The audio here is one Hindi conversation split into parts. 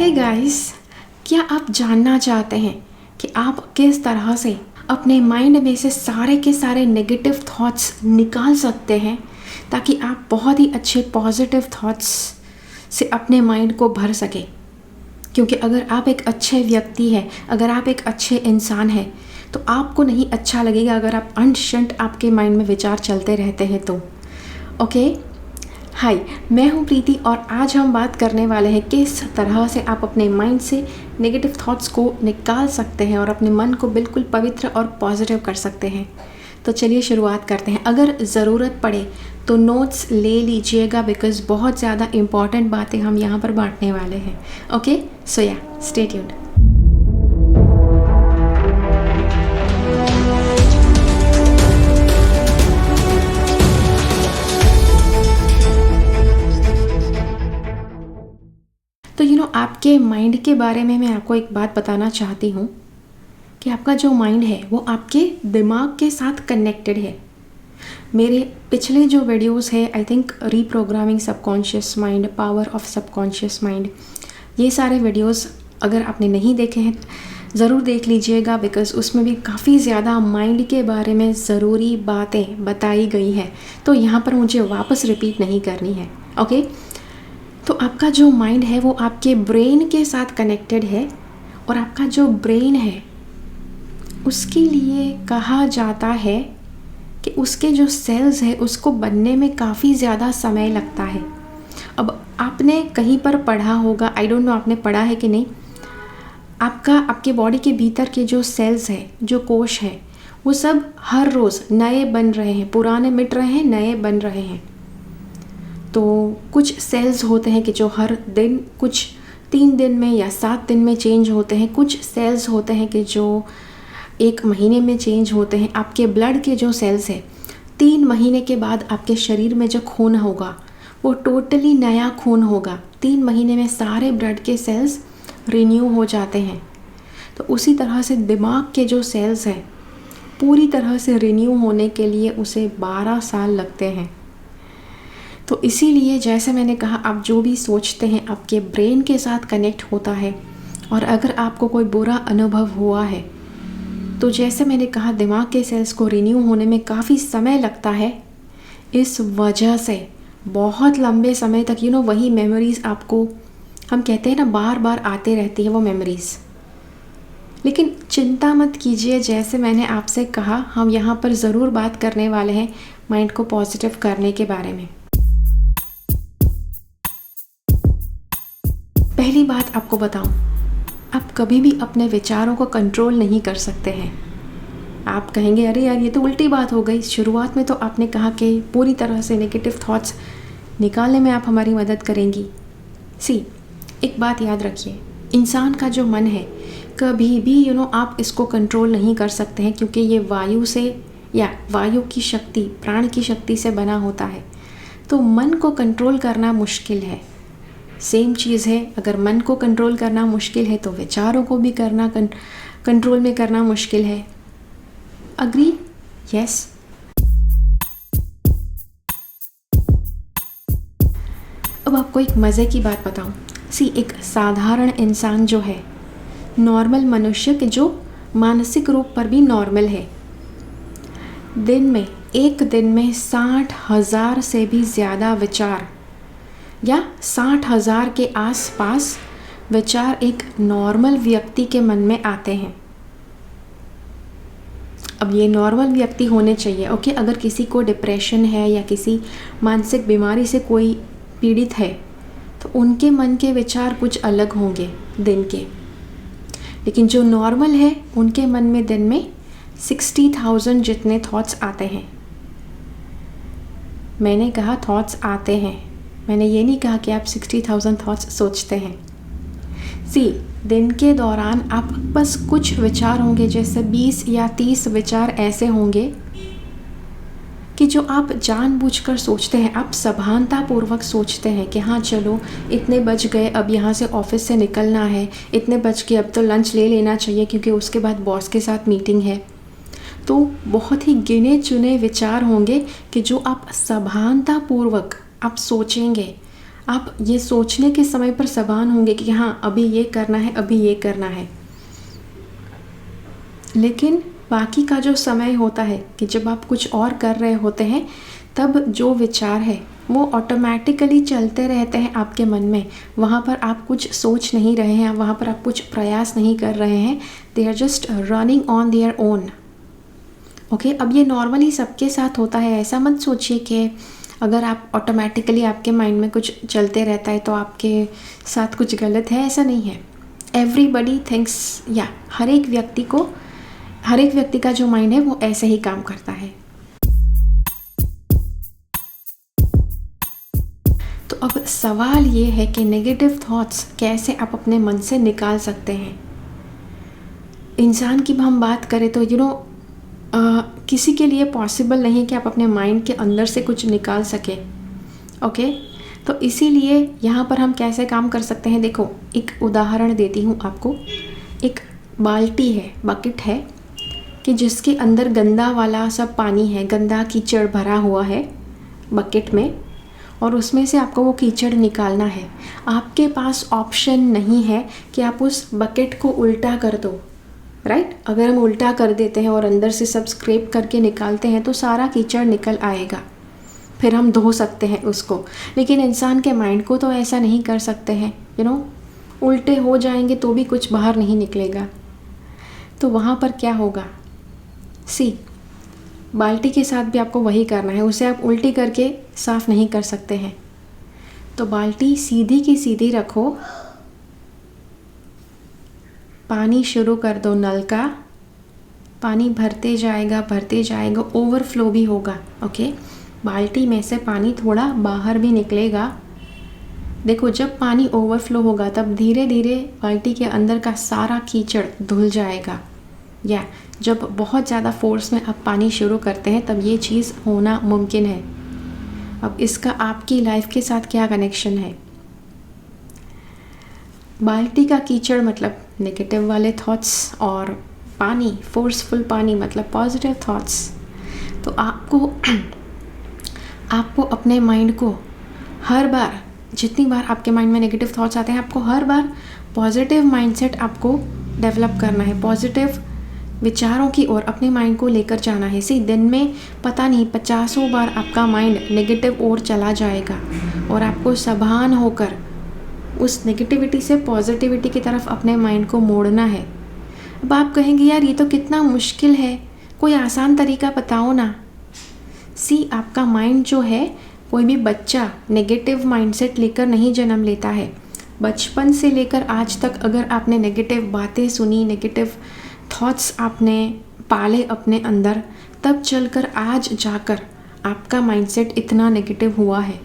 हे गाइस, क्या आप जानना चाहते हैं कि आप किस तरह से अपने माइंड में से सारे के सारे नेगेटिव थॉट्स निकाल सकते हैं ताकि आप बहुत ही अच्छे पॉजिटिव थॉट्स से अपने माइंड को भर सकें। क्योंकि अगर आप एक अच्छे व्यक्ति हैं, अगर आप एक अच्छे इंसान हैं, तो आपको नहीं अच्छा लगेगा अगर आप अनशंट आपके माइंड में विचार चलते रहते हैं तो। ओके, हाय, मैं हूँ प्रीति और आज हम बात करने वाले हैं किस तरह से आप अपने माइंड से नेगेटिव थॉट्स को निकाल सकते हैं और अपने मन को बिल्कुल पवित्र और पॉजिटिव कर सकते हैं। तो चलिए शुरुआत करते हैं। अगर ज़रूरत पड़े तो नोट्स ले लीजिएगा बिकॉज़ बहुत ज़्यादा इम्पॉर्टेंट बातें हम यहाँ पर बांटने वाले हैं। ओके, सो या स्टे ट्यून्ड। तो आपके माइंड के बारे में मैं आपको एक बात बताना चाहती हूँ कि आपका जो माइंड है वो आपके दिमाग के साथ कनेक्टेड है। मेरे पिछले जो वीडियोस है, I think reprogramming subconscious mind, power of subconscious mind, ये सारे वीडियोस अगर आपने नहीं देखे हैं ज़रूर देख लीजिएगा बिकॉज़ उसमें भी काफ़ी ज़्यादा माइंड के बारे में ज़रूरी बातें बताई गई हैं। तो यहाँ पर मुझे वापस रिपीट नहीं करनी है। ओके, तो आपका जो माइंड है वो आपके ब्रेन के साथ कनेक्टेड है और आपका जो ब्रेन है उसके लिए कहा जाता है कि उसके जो सेल्स है उसको बनने में काफ़ी ज़्यादा समय लगता है। अब आपने कहीं पर पढ़ा होगा, आई डोंट नो आपने पढ़ा है कि नहीं, आपके बॉडी के भीतर के जो सेल्स है, जो कोश है, वो सब हर रोज़ नए बन रहे हैं, पुराने मिट रहे हैं, नए बन रहे हैं। तो कुछ सेल्स होते हैं कि जो हर दिन कुछ 3 दिन में या 7 दिन में चेंज होते हैं, कुछ सेल्स होते हैं कि जो 1 महीने में चेंज होते हैं। आपके ब्लड के जो सेल्स हैं 3 महीने के बाद आपके शरीर में जो खून होगा वो टोटली नया खून होगा। 3 महीने में सारे ब्लड के सेल्स रिन्यू हो जाते हैं। तो उसी तरह से दिमाग के जो सेल्स हैं पूरी तरह से रिन्यू होने के लिए उसे 12 साल लगते हैं। तो इसीलिए जैसे मैंने कहा, आप जो भी सोचते हैं आपके ब्रेन के साथ कनेक्ट होता है। और अगर आपको कोई बुरा अनुभव हुआ है तो जैसे मैंने कहा दिमाग के सेल्स को रिन्यू होने में काफ़ी समय लगता है। इस वजह से बहुत लंबे समय तक वही मेमोरीज़ आपको, हम कहते हैं ना, बार बार आते रहती है वो मेमोरीज़। लेकिन चिंता मत कीजिए, जैसे मैंने आपसे कहा हम यहाँ पर ज़रूर बात करने वाले हैं माइंड को पॉजिटिव करने के बारे में। पहली बात आपको बताऊं, आप कभी भी अपने विचारों को कंट्रोल नहीं कर सकते हैं। आप कहेंगे अरे यार ये तो उल्टी बात हो गई, शुरुआत में तो आपने कहा कि पूरी तरह से नेगेटिव थॉट्स निकालने में आप हमारी मदद करेंगी। एक बात याद रखिए, इंसान का जो मन है कभी भी आप इसको कंट्रोल नहीं कर सकते हैं क्योंकि ये वायु से या वायु की शक्ति, प्राण की शक्ति से बना होता है। तो मन को कंट्रोल करना मुश्किल है। सेम चीज़ है, अगर मन को कंट्रोल करना मुश्किल है तो विचारों को भी कंट्रोल में करना मुश्किल है। अग्री? यस। अब आपको एक मज़े की बात बताऊं। एक साधारण इंसान जो है, नॉर्मल मनुष्य के जो मानसिक रूप पर भी नॉर्मल है, एक दिन में 60,000 से भी ज़्यादा विचार या 60,000 के आसपास विचार एक नॉर्मल व्यक्ति के मन में आते हैं। अब ये नॉर्मल व्यक्ति होने चाहिए। ओके, अगर किसी को डिप्रेशन है या किसी मानसिक बीमारी से कोई पीड़ित है तो उनके मन के विचार कुछ अलग होंगे दिन के। लेकिन जो नॉर्मल है उनके मन में दिन में 60,000 जितने थॉट्स आते हैं। मैंने कहा थॉट्स आते हैं, मैंने ये नहीं कहा कि आप 60,000 थॉट्स सोचते हैं। दिन के दौरान आप बस कुछ विचार होंगे, जैसे 20 या 30 विचार ऐसे होंगे कि जो आप जानबूझकर सोचते हैं, आप सभानतापूर्वक सोचते हैं कि हाँ चलो इतने बज गए, अब यहाँ से ऑफिस से निकलना है, इतने बज के अब तो लंच ले लेना चाहिए क्योंकि उसके बाद बॉस के साथ मीटिंग है। तो बहुत ही गिने चुने विचार होंगे कि जो आप सभानतापूर्वक आप सोचेंगे, आप ये सोचने के समय पर सावधान होंगे कि हाँ अभी ये करना है, अभी ये करना है। लेकिन बाकी का जो समय होता है कि जब आप कुछ और कर रहे होते हैं, तब जो विचार है वो ऑटोमेटिकली चलते रहते हैं आपके मन में। वहाँ पर आप कुछ सोच नहीं रहे हैं, वहाँ पर आप कुछ प्रयास नहीं कर रहे हैं। They are just running on their own. Okay, अब ये नॉर्मली सबके साथ होता है। ऐसा मत सोचिए कि अगर आप ऑटोमेटिकली आपके माइंड में कुछ चलते रहता है तो आपके साथ कुछ गलत है, ऐसा नहीं है। एवरीबडी थिंक्स, या हर एक व्यक्ति का जो माइंड है वो ऐसे ही काम करता है। तो अब सवाल ये है कि नेगेटिव थॉट्स कैसे आप अपने मन से निकाल सकते हैं। इंसान की हम बात करें तो किसी के लिए पॉसिबल नहीं है कि आप अपने माइंड के अंदर से कुछ निकाल सके। ओके, तो इसीलिए यहाँ पर हम कैसे काम कर सकते हैं, देखो एक उदाहरण देती हूँ आपको। एक बाल्टी है, बकेट है, कि जिसके अंदर गंदा वाला सब पानी है, गंदा कीचड़ भरा हुआ है बकेट में, और उसमें से आपको वो कीचड़ निकालना है। आपके पास ऑप्शन नहीं है कि आप उस बकेट को उल्टा कर दो, राइट। अगर हम उल्टा कर देते हैं और अंदर से सब स्क्रैप करके निकालते हैं तो सारा कीचड़ निकल आएगा, फिर हम धो सकते हैं उसको। लेकिन इंसान के माइंड को तो ऐसा नहीं कर सकते हैं, उल्टे हो जाएंगे तो भी कुछ बाहर नहीं निकलेगा। तो वहाँ पर क्या होगा, बाल्टी के साथ भी आपको वही करना है। उसे आप उल्टी करके साफ़ नहीं कर सकते हैं। तो बाल्टी सीधी की सीधी रखो, पानी शुरू कर दो नल का, पानी भरते जाएगा, ओवरफ्लो भी होगा। ओके, बाल्टी में से पानी थोड़ा बाहर भी निकलेगा। देखो, जब पानी ओवरफ्लो होगा तब धीरे धीरे बाल्टी के अंदर का सारा कीचड़ धुल जाएगा। या जब बहुत ज़्यादा फोर्स में आप पानी शुरू करते हैं तब ये चीज़ होना मुमकिन है। अब इसका आपकी लाइफ के साथ क्या कनेक्शन है? बाल्टी का कीचड़ मतलब नेगेटिव वाले थॉट्स, और पानी, फोर्सफुल पानी मतलब पॉजिटिव थॉट्स। तो आपको अपने माइंड को हर बार, जितनी बार आपके माइंड में नेगेटिव थॉट्स आते हैं, आपको हर बार पॉजिटिव माइंडसेट आपको डेवलप करना है, पॉजिटिव विचारों की ओर अपने माइंड को लेकर जाना है। दिन में पता नहीं 50 बार आपका माइंड नेगेटिव ओर चला जाएगा, और आपको सावधान होकर उस नेगेटिविटी से पॉजिटिविटी की तरफ अपने माइंड को मोड़ना है। अब आप कहेंगे यार ये तो कितना मुश्किल है, कोई आसान तरीका बताओ ना। आपका माइंड जो है, कोई भी बच्चा नेगेटिव माइंडसेट लेकर नहीं जन्म लेता है। बचपन से लेकर आज तक अगर आपने नेगेटिव बातें सुनी, नेगेटिव थॉट्स आपने पाले अपने अंदर, तब चलकर आज जाकर आपका माइंडसेट इतना नेगेटिव हुआ है।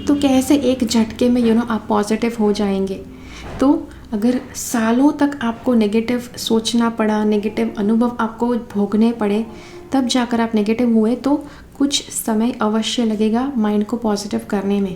तो कैसे एक झटके में आप पॉजिटिव हो जाएंगे? तो अगर सालों तक आपको नेगेटिव सोचना पड़ा, नेगेटिव अनुभव आपको भोगने पड़े, तब जाकर आप नेगेटिव हुए, तो कुछ समय अवश्य लगेगा माइंड को पॉजिटिव करने में।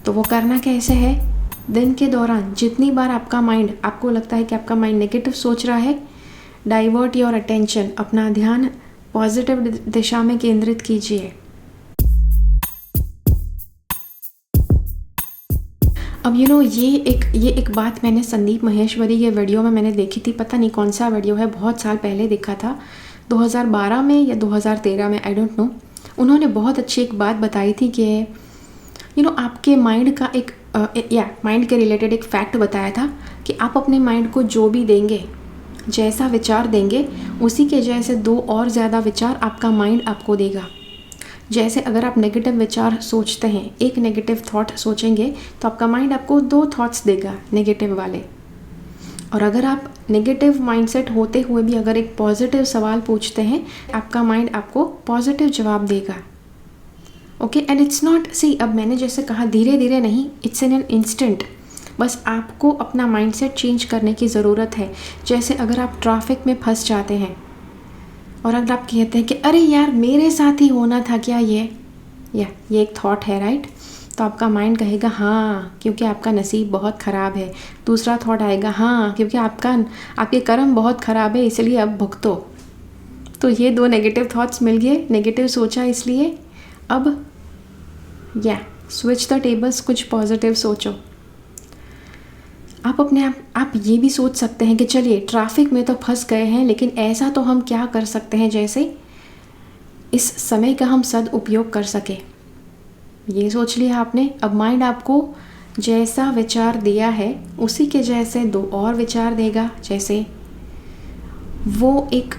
तो वो करना कैसे है? दिन के दौरान जितनी बार आपका माइंड, आपको लगता है कि आपका माइंड नेगेटिव सोच रहा है, डाइवर्ट योर अटेंशन, अपना ध्यान पॉजिटिव दिशा में केंद्रित कीजिए। अब ये एक बात मैंने संदीप महेश्वरी के वीडियो में मैंने देखी थी, पता नहीं कौन सा वीडियो है, बहुत साल पहले देखा था, 2012 में या 2013 में, आई डोंट नो। उन्होंने बहुत अच्छी एक बात बताई थी कि आपके माइंड का माइंड के रिलेटेड एक फैक्ट बताया था कि आप अपने माइंड को जो भी देंगे, जैसा विचार देंगे, उसी के जैसे 2 और ज़्यादा विचार आपका माइंड आपको देगा। जैसे अगर आप नेगेटिव विचार सोचते हैं, एक नेगेटिव थॉट सोचेंगे, तो आपका माइंड आपको 2 थॉट्स देगा नेगेटिव वाले। और अगर आप नेगेटिव माइंडसेट होते हुए भी अगर एक पॉजिटिव सवाल पूछते हैं, आपका माइंड आपको पॉजिटिव जवाब देगा। ओके, एंड इट्स नॉट, अब मैंने जैसे कहा धीरे धीरे नहीं, इट्स इन एन इंस्टेंट। बस आपको अपना माइंडसेट चेंज करने की ज़रूरत है। जैसे अगर आप ट्रैफिक में फंस जाते हैं और अगर आप कहते हैं कि अरे यार मेरे साथ ही होना था क्या ये एक थॉट है, राइट। तो आपका माइंड कहेगा हाँ, क्योंकि आपका नसीब बहुत ख़राब है। दूसरा थॉट आएगा हाँ, क्योंकि आपके कर्म बहुत ख़राब है, इसलिए अब भुगतो। तो ये 2 नेगेटिव थॉट्स मिल गए, नेगेटिव सोचा इसलिए। अब स्विच द टेबल्स, कुछ पॉजिटिव सोचो। आप अपने आप ये भी सोच सकते हैं कि चलिए ट्रैफिक में तो फंस गए हैं, लेकिन ऐसा तो हम क्या कर सकते हैं जैसे इस समय का हम सदुपयोग कर सके। ये सोच लिया आपने। अब माइंड आपको जैसा विचार दिया है उसी के जैसे 2 और विचार देगा। जैसे वो एक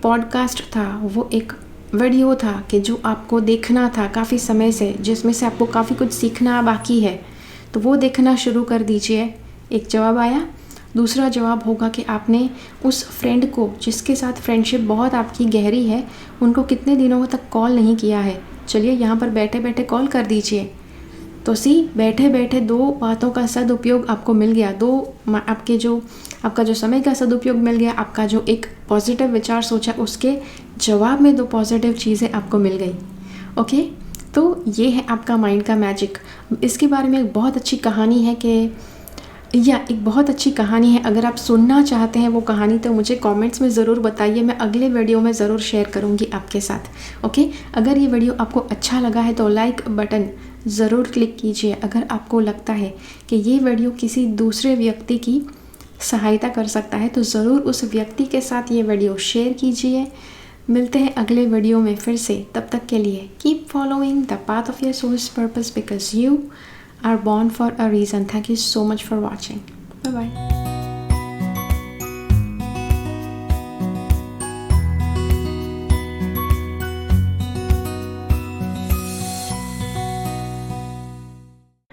पॉडकास्ट था, वो एक वीडियो था कि जो आपको देखना था काफ़ी समय से, जिसमें से आपको काफ़ी कुछ सीखना बाकी है, तो वो देखना शुरू कर दीजिए। एक जवाब आया। दूसरा जवाब होगा कि आपने उस फ्रेंड को जिसके साथ फ्रेंडशिप बहुत आपकी गहरी है, उनको कितने दिनों तक कॉल नहीं किया है, चलिए यहाँ पर बैठे बैठे कॉल कर दीजिए। तो बैठे बैठे 2 बातों का सदुपयोग आपको मिल गया। आपका जो समय का सदुपयोग मिल गया, आपका जो एक पॉजिटिव विचार सोचा उसके जवाब में 2 पॉजिटिव चीज़ें आपको मिल गई। ओके, तो ये है आपका माइंड का मैजिक। इसके बारे में एक बहुत अच्छी कहानी है अगर आप सुनना चाहते हैं वो कहानी, तो मुझे कमेंट्स में ज़रूर बताइए, मैं अगले वीडियो में ज़रूर शेयर करूँगी आपके साथ। ओके, अगर ये वीडियो आपको अच्छा लगा है तो लाइक बटन ज़रूर क्लिक कीजिए। अगर आपको लगता है कि ये वीडियो किसी दूसरे व्यक्ति की सहायता कर सकता है तो ज़रूर उस व्यक्ति के साथ ये वीडियो शेयर कीजिए। मिलते हैं अगले वीडियो में फिर से। तब तक के लिए keep following the path of your souls purpose because you are born for a reason. Thank you so much for watching. Bye bye.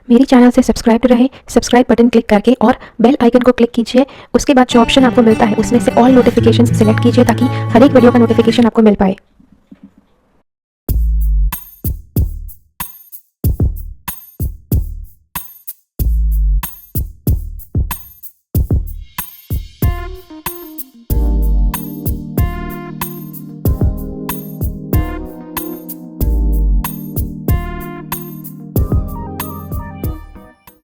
मेरी चैनल से सब्सक्राइब रहे, सब्सक्राइब बटन क्लिक करके और बेल आइकन को क्लिक कीजिए। उसके बाद जो ऑप्शन आपको मिलता है उसमें से ऑल नोटिफिकेशंस सिलेक्ट कीजिए ताकि हर एक वीडियो का नोटिफिकेशन आपको मिल पाए।